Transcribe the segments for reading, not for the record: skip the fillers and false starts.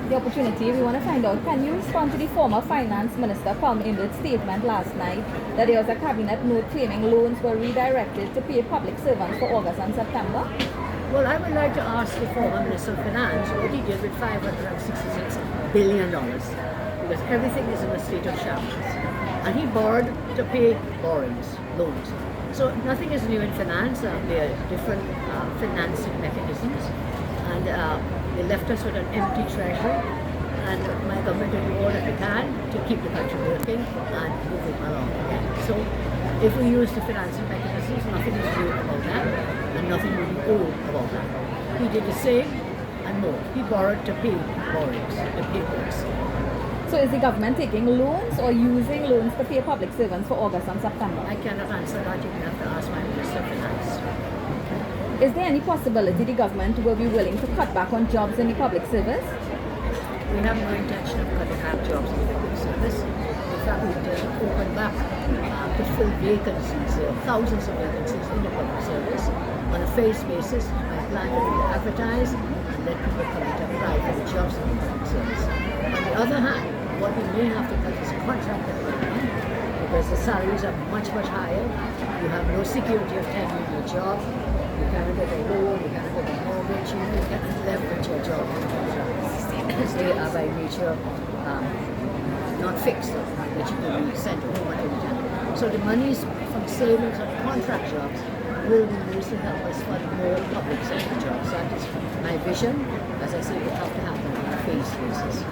the opportunity, we want to find out, can you respond to the former Finance Minister Kamla's statement last night that there was a cabinet note claiming loans were redirected to pay public servants for August and September? Well, I would like to ask the former Minister of Finance what he did with $566 billion, because everything is in a state of shambles. And he borrowed to pay borrowings, loans. So nothing is new in finance. There are different financing mechanisms. And they left us with an empty treasury. And my government will do all that we can to keep the country working and moving along again. So if we use the financing mechanisms, nothing is new about that. And nothing will be old about that. He did the same and more. He borrowed to pay borrowings, to pay bills. So is the government taking loans or using loans to pay public servants for August and September? I cannot answer that. You have to ask my Minister of Finance. Is there any possibility the government will be willing to cut back on jobs in the public service? We have no intention of cutting back jobs in the public service. In fact, we intend to open back to fill vacancies, thousands of vacancies in the public service on a phased basis. My plan will be to advertise and let people come and apply for the jobs in the public service. On the other hand, what we may have to cut is contracted labor, because the salaries are much, much higher. You have no security of tenure in your job. You cannot get a loan, you cannot get a mortgage, you cannot leverage your job in contracts, because they are by nature not fixed, that you can be sent home at any time. So the monies from savings on contract jobs will be used to help us fund more public sector jobs. That is my vision. As I say, it will have to happen on a phased basis.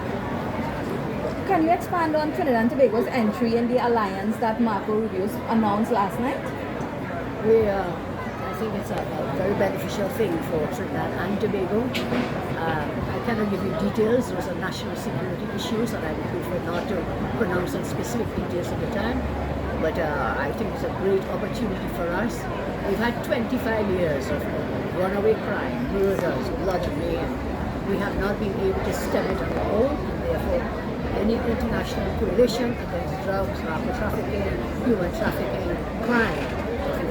Can you expand on Trinidad and Tobago's entry in the alliance that Marco Rubio announced last night? I think it's a very beneficial thing for Trinidad and Tobago. I cannot give you details. Those are national security issues, and I would prefer not to pronounce on specific details at the time. But I think it's a great opportunity for us. We've had 25 years of runaway crime, murders, bloodshed. We have not been able to stem it on our own, and therefore any international coalition against drugs, narco trafficking, human trafficking, crime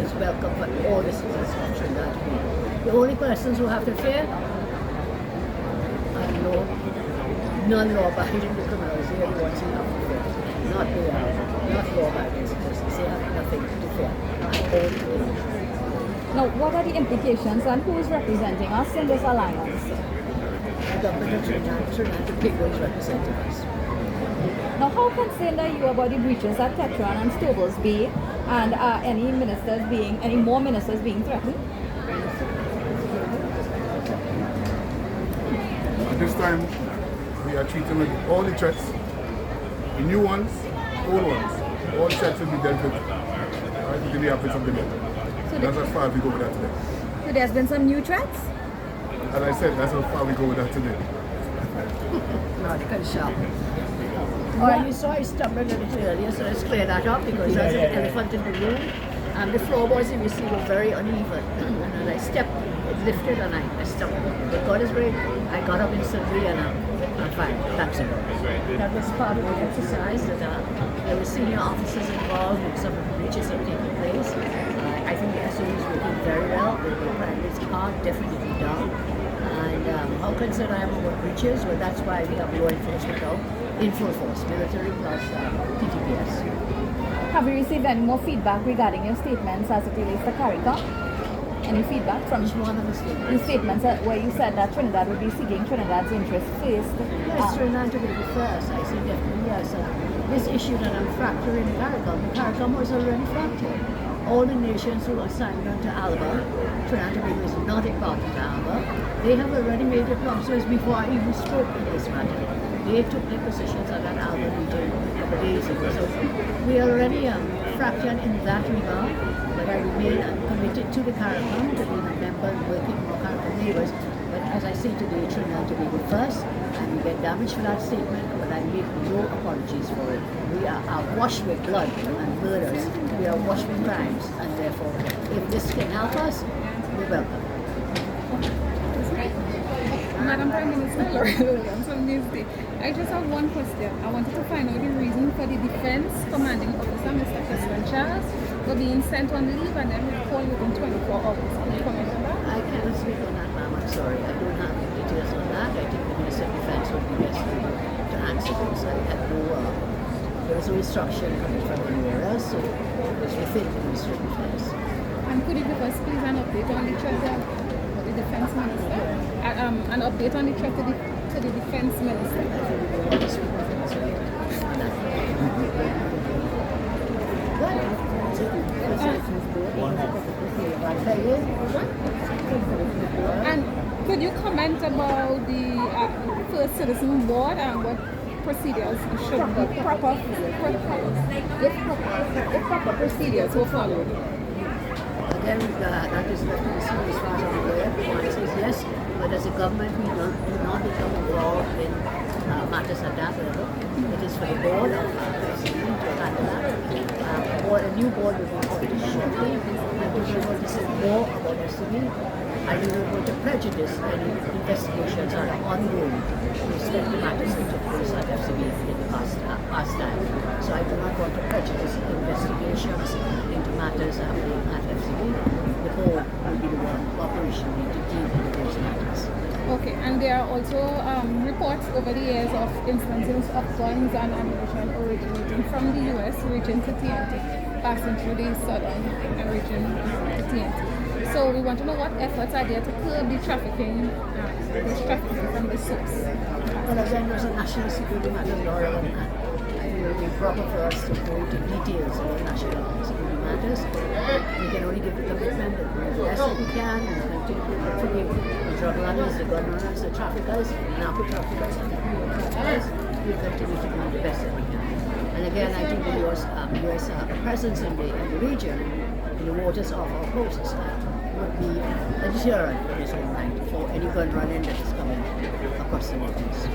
is welcome for all the citizens of Trinidad and Tobago. The only persons who have to fear are non-law-abiding criminals. They are the ones who have to fear, not law-abiding citizens. They have nothing to fear. Now, what are the implications and who is representing us in this alliance? The government of Trinidad and Tobago is representing us. Now, how concerned are you about the breaches at Tetron and Stobels Bay, and any more ministers being threatened? At this time, we are treating with all the threats, the new ones, old ones. All threats will be dealt with in the absence of the law. So that's as far as we go with that today. So there's been some new threats? As I said, that's how far we go with that today. Radical sharp. Oh, you saw I stumbled a little earlier, so let's clear that up, because there's an elephant in the room. And the floorboards, if you see, were very uneven. And I stepped, it lifted, and I stumbled. But God is great. I got up instantly, and I'm fine. Thanks a lot. That was part of the exercise, that there were senior officers involved in some of the breaches that are taking place. I think the SO is working very well. The primaries are definitely down. And how concerned I am about breaches? Well, that's why we have law enforcement out in full force, military plus TTPS. Have you received any more feedback regarding your statements as it relates to CARICOM? Any feedback from one of the the statements where you said that Trinidad would be seeking Trinidad's interest first? Yes, Trinidad to be first. I say definitely yes. This issue that I'm fracturing the CARICOM was already fractured. All the nations who are signed on to ALBA, Trinidad and Tobago is not a party to ALBA. They have already made the promises before I even spoke on this matter. They took their positions at that ALBA meeting a couple of days ago. So we are already fractured in that regard, but I remain committed to the CARICOM, to being a member and working with our CARICOM neighbors. But as I say today, Trinidad and Tobago first, and we get damaged for that statement, but I make no apologies for it. We are awash with blood and murders. We are awash with crimes, and therefore, if this can help us, we're welcome. Madam Prime Minister, I just have one question. I wanted to find out the reason for the Defense Commanding Officer, Mr. Preston Charles, for being sent on leave and then recalled within 24 hours. Can you comment on that? I cannot speak on that, ma'am. I'm sorry. I don't have the details on that. I think the Minister of Defense would be best to answer those. I know there was no instruction coming from anywhere else, so it was within the Ministry of Defense. And could you give us please an update on the threat of the Defense Minister? An update on the threat to the Defense Minister? I think we want to speak with him as well. And could you comment about the First Citizen Board and what procedures should be If proper procedures were followed. Again, that is left to be seen as far as I'm aware. The answer is yes, but as a government, we do not become involved in matters at that level. It is for the board of FCB to handle that. A new board will be appointed shortly, and we will want to say more about FCB. I do not want to prejudice any investigations that are ongoing with respect to matters that took place at FCB in the past time. So I do not want to prejudice investigations into matters happening at FCB. The board will be the one operationally to deal with those matters. Okay, and there are also reports over the years of instances of guns and ammunition originating from the US region to TNT, passing through the southern region to TNT. So we want to know what efforts are there to curb the trafficking, from the source. Well, again, there's a national security matter law, and I think it would be proper for us to go into details about national security matters. We can only give the commitment that we do the best that we can, and continue to forgive the drug runners, the gun runners, the traffickers, the narco traffickers, and the people traffickers. We continue to do the best that we can. And again, I think the US presence in the region, in the waters of our coasts, would be a deterrent in its own right for any gun running that is coming across the waters.